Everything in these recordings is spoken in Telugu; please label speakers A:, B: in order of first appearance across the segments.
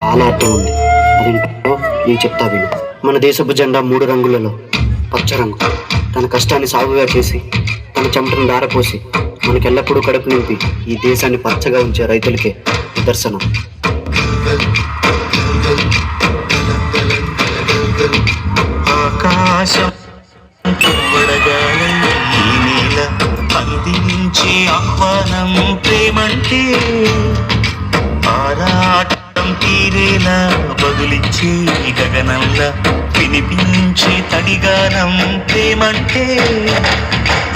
A: చాలా అర్థం ఉంది. అదేంటో నేను చెప్తా విను. మన దేశపు జెండా 3 రంగులలో పచ్చ రంగు తన కష్టాన్ని సాగుగా చేసి తన చెమటను దారపోసి మనకెల్లప్పుడూ కడుపు నింపి ఈ దేశాన్ని పచ్చగా ఉంచే రైతులకే నిదర్శనం.
B: ఆకాశం అందించే ఆహ్వానం ప్రేమంటే ఆరాటం తీరేలా బదులిచ్చే గగనంలా వినిపించే తడిగానం ప్రేమంటే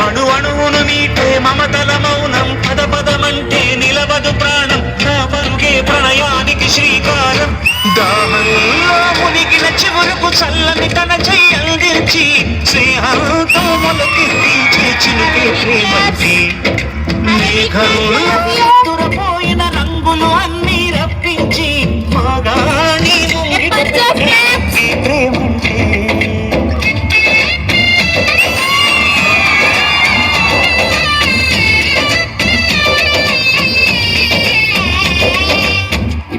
B: అణు అణువును మీటే మమతల మౌనం పద పదమంటే నిలవదు ప్రాణం నా పరుగే ప్రణయానికి శ్రీకారం దాహంలో మునిగిన చివురుకు చల్లని తన చెయ్యి అందించి స్నేహంతో మొలకెత్తించే చిలుకే ప్రేమంటే మేఘంలో దురపోయిన రంగులు అన్నీ రప్పించి మాగాని ప్రేమంటే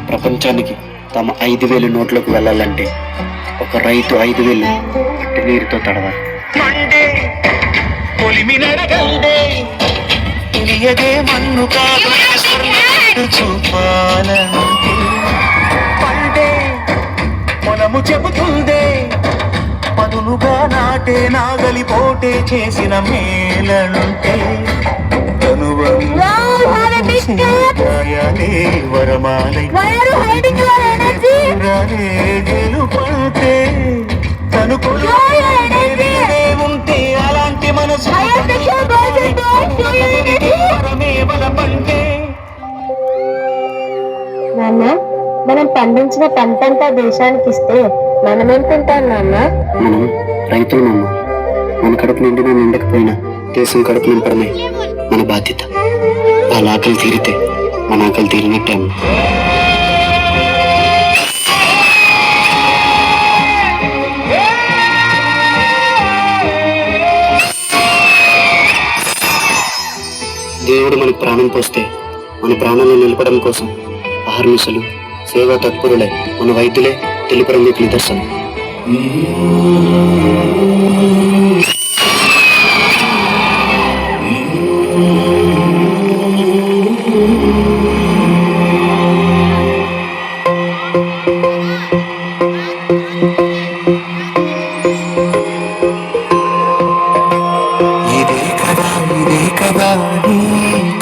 A: ప్రపంచానికి తమ 5,000 నోట్లోకి వెళ్ళాలంటే ఒక రైతు 5,000 పట్టి నీరుతో తడవాలి.
B: మన్ను కాదు చూపాలంటే పండే పొలము చెబుతుందే పదునుగా నాటే నాగలి పోటే చేసిన మేలంటే వరమాలే గెలుపంటే తనుకులు ఉంటే అలాంటి మనసు బలపంటే.
C: నాన్న, మనం పండించిన పంటంతా దేశానికి ఇస్తే మనం ఏం తింటాం నాన్న?
A: మనం రైతులమమ్మ. మన కడుపు నిండినా నిండకపోయినా దేశం కడుపు నింపడమే మన బాధ్యత. వాళ్ళ ఆకలి తీరితే మన ఆకలి తీరినట్టే అమ్మ. దేవుడు మనకు ప్రాణం పోస్తే మన ప్రాణాలను నిలపడం కోసం అహర్నిశలు సేవా తత్పరులై మన వైద్యులే తెలుపు రంగుకి నిదర్శనం.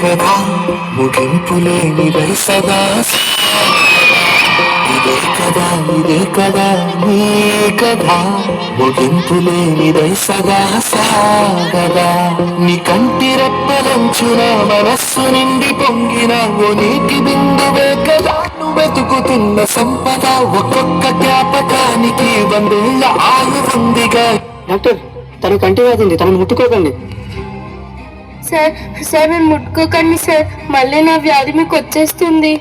B: కదా ముగింపులేని వయసగా ఇదే కదా నీ కదా ముగింపులేని వయసగా సాగదా నీ కంటి రెప్పలంచున మనస్సు నిండి పొంగిన ఓ నీటి బిందువే కదా నువ్వు వెతుకుతున్న సంపద. ఒక్కొక్క జ్ఞాపకానికి 100 ఏళ్ల ఆయువుందిగా.
A: డాక్టర్, తన కంటి వ్యాధింది, తనను ముట్టుకోకండి.
C: సార్ మేము ముట్టుకోకండి సార్, మళ్ళీ నా వ్యాధి మీకు వచ్చేస్తుంది.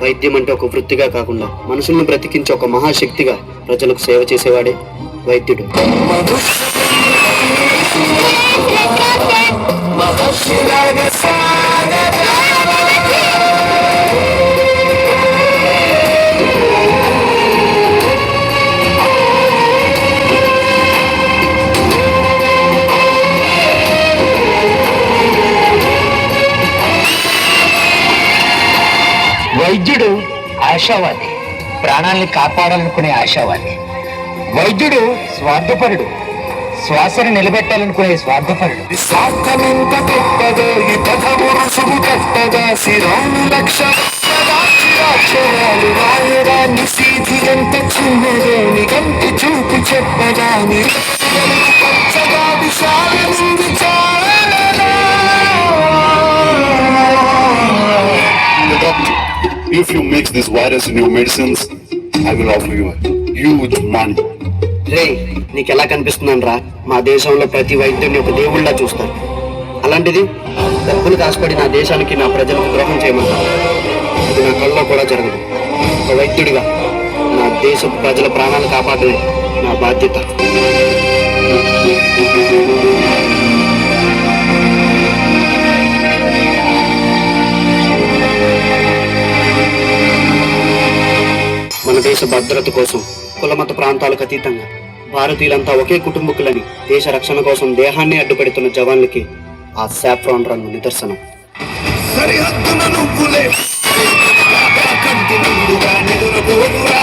A: వైద్యం అంటే ఒక వృత్తిగా కాకుండా మనుషుల్ని బ్రతికించే ఒక మహాశక్తిగా ప్రజలకు సేవ చేసేవాడే వైద్యుడు.
D: వైద్యుడు ఆశావాది, ప్రాణాల్ని కాపాడాలనుకునే ఆశావాది. వైద్యుడు స్వార్థపరుడు, శ్వాసను నిలబెట్టాలనుకునే స్వార్థపరుడు.
B: చూపు చెప్పగాని
E: if you mix this virus in your medicines, I will offer you huge money.
A: రే, నీకు ఎలా కనిపిస్తుందని రా, మా దేశంలో ప్రతి వైద్యుడిని ఒక దేవుళ్ళ చూస్తారు. అలాంటిది డబ్బులు కాసుపడి నా దేశానికి నా ప్రజలకు ద్రోహం చేయమంటారు. అది నా కళ్ళలో కూడా జరగదు. ఒక వైద్యుడిగా నా దేశ ప్రజల ప్రాణాలు కాపాడమే నా బాధ్యత. భద్రత కోసం కులమత ప్రాంతాలకు అతీతంగా భారతీయులంతా ఒకే కుటుంబకులని దేశ రక్షణ కోసం దేహాన్ని అడ్డుపెడుతున్న జవాన్లకి ఆ సాఫ్రాన్ రంగు నిదర్శనం.
B: సరిహద్దున నువ్వులే కంటి నిండుగా నిదురపోదురా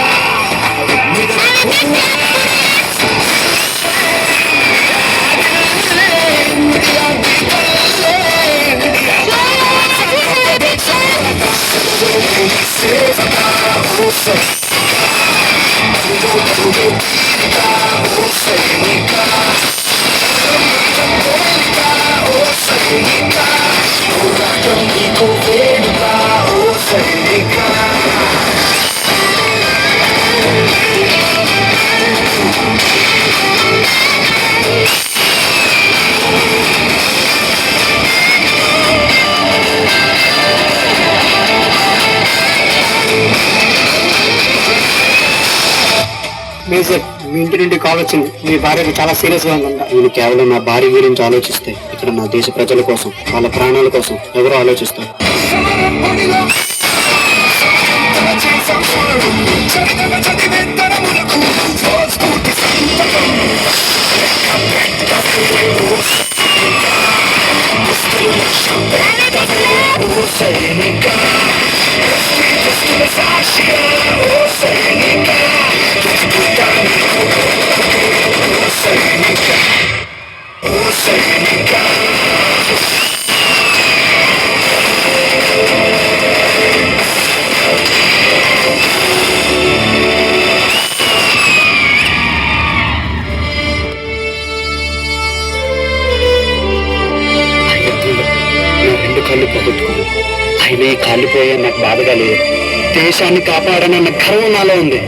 A: మేజర్, మీ ఇంటి నుండి కాల్ వచ్చింది. మీ భార్యకు చాలా సీరియస్ గా ఉందంట. నేను కేవలం నా భార్య గురించి ఆలోచిస్తే ఇక్కడ నా దేశ ప్రజల కోసం, వాళ్ళ ప్రాణాల కోసం ఎవరు ఆలోచిస్తారు? రెండు కాళ్ళు పోగొట్టుకున్నాను. అయినా ఈ కాలిపోయా నాకు బాధగా లేదు. దేశాన్ని కాపాడనన్న గర్వం నాలో ఉంది.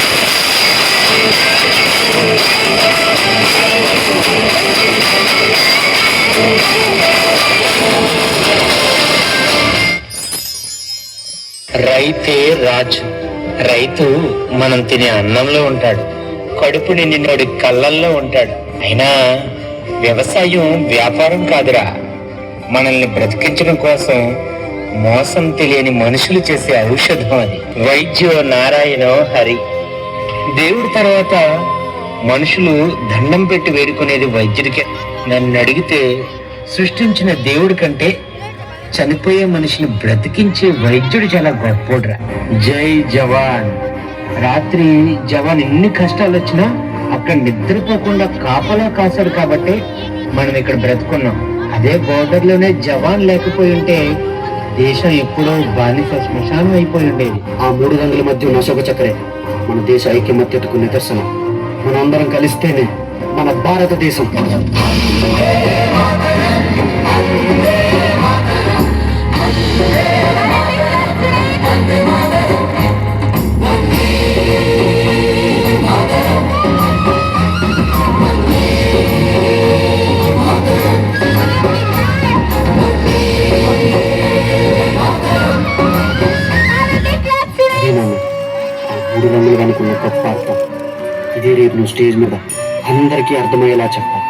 D: రైతే రాజు. రైతు మనం తినే అన్నంలో ఉంటాడు, కడుపు నిండినోడి కళ్ళల్లో ఉంటాడు. అయినా వ్యవసాయం వ్యాపారం కాదురా, మనల్ని బ్రతికించడం కోసం మోసం తెలియని మనుషులు చేసే ఔషధం అది. వైద్యో నారాయణో హరి. దేవుడి తర్వాత మనుషులు దండం పెట్టి వేడుకునేది వైద్యుడికే. నన్ను అడిగితే సృష్టించిన దేవుడి కంటే చనిపోయే మనిషిని బ్రతికించే వైద్యుడు చాలా గొప్పోడ్రా. జై జవాన్. రాత్రి జవాన్ ఎన్ని కష్టాలు వచ్చినా అక్కడ నిద్రపోకుండా కాపలా కాశాడు కాబట్టి మనం ఇక్కడ బ్రతుకున్నాం. అదే బోర్డర్ లోనే జవాన్ లేకపోయి ఉంటే దేశం ఎప్పుడో బానిస శ్మశానం అయిపోయి ఉండేది.
A: ఆ మూడు రంగుల మధ్య ఉన్న అశోక చక్రే మన దేశ ఐక్యమత్యతకు నిదర్శనం. మనందరం కలిస్తేనే మన భారతదేశం. మూడు రంగులు కనుకున్న గొప్ప అర్థం ఇదే. రేపు నువ్వు స్టేజ్ మీద అందరికీ అర్థమయ్యేలా చెప్పాలి.